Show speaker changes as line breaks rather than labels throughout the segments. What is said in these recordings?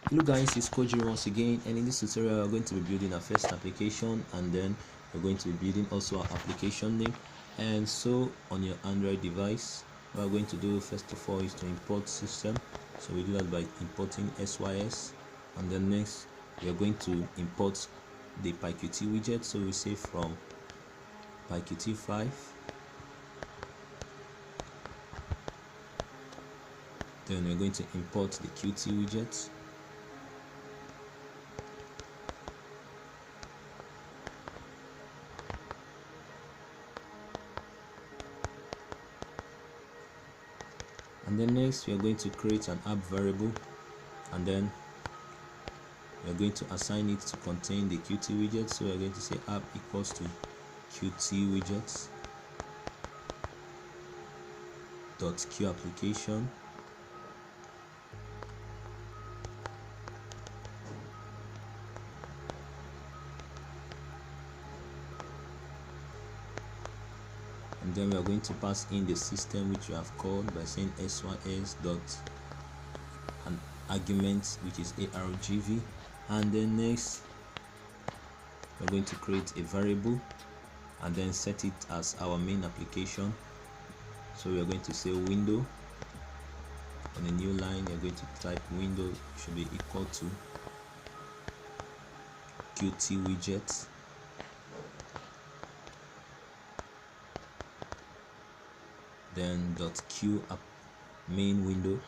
Hello guys, it's Koji once again, and in this tutorial we're going to be building our first application, and then we're going to be building also our application name. And so on your Android device, what we're going to do first of all is to import system. So we do that by importing sys, and then next we are going to import the PyQt widget. So we say from PyQt5, then we're going to import the Qt widget. And then next we are going to create an app variable, and then we are going to assign it to contain the Qt widget. So we are going to say app equals to Qt widgets dot q application, and then we are going to pass in the system which we have called by saying sys dot an argument which is argv, and then next we're going to create a variable and then set it as our main application. So we are going to say window. On a new line you're going to type window should be equal to Qt widget then dot q app main window,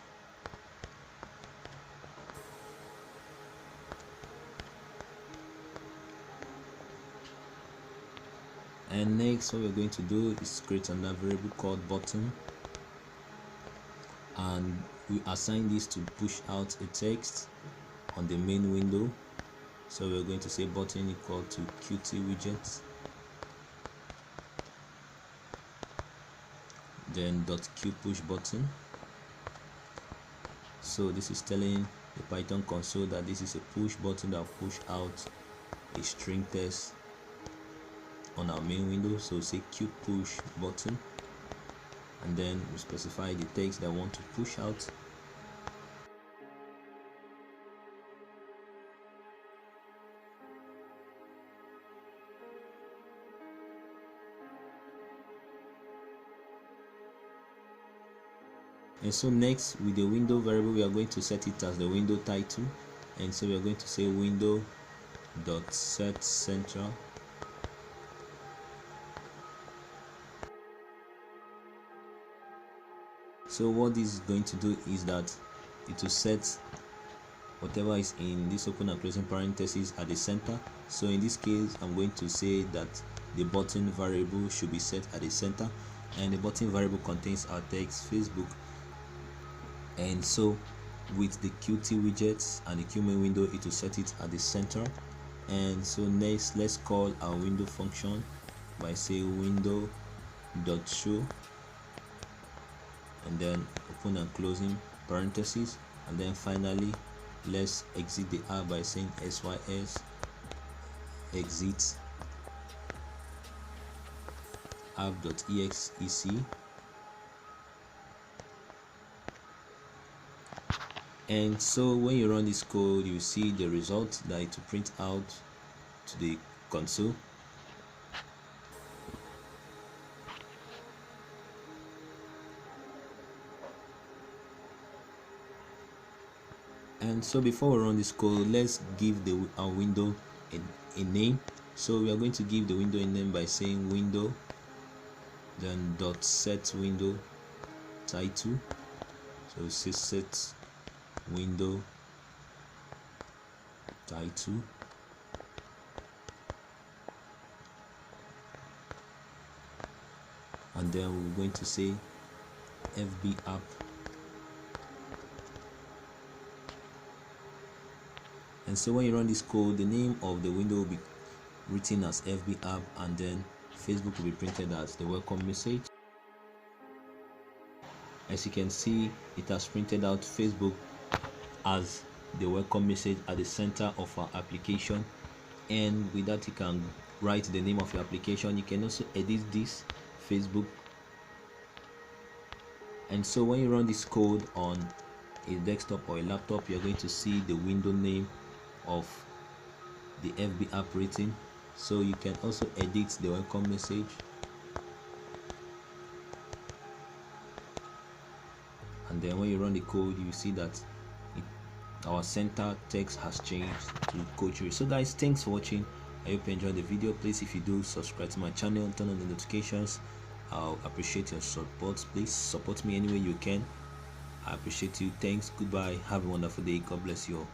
and next what we're going to do is create another variable called button, and we assign this to push out a text on the main window. So we're going to say button equal to Qt widget then dot q push button. So this is telling the Python console that this is a push button that will push out a string text on our main window. So say q push button, and then we specify the text that I want to push out. And so next with the window variable we are going to set it as the window title, and so we are going to say window dot set central, so what this is going to do is that it will set whatever is in this open and closing parentheses at the center. So in this case I'm going to say that the button variable should be set at the center, and the button variable contains our text Facebook. And so with the Qt widgets and the Q main window it will set it at the center. And so next let's call our window function by say window dot show, and then open and closing parentheses, and then finally let's exit the app by saying sys exit app.exec. And so when you run this code you see the result that it will print out to the console. And so before we run this code, let's give our window a name. So we are going to give the window a name by saying window then dot set window title. So we say set window title, and then we're going to say fb app, and so when you run this code the name of the window will be written as fb app, and then Facebook will be printed as the welcome message. As you can see it has printed out Facebook as the welcome message at the center of our application, and with that you can write the name of your application. You can also edit this Facebook, and so when you run this code on a desktop or a laptop, you're going to see the window name of the FB app rating. So you can also edit the welcome message. And then when you run the code, you see that our center text has changed to coach. So guys, thanks for watching. I hope you enjoyed the video. Please, if you do, subscribe to my channel, turn on the notifications. I'll appreciate your support. Please support me any way you can. I appreciate you. Thanks. Goodbye. Have a wonderful day. God bless you all.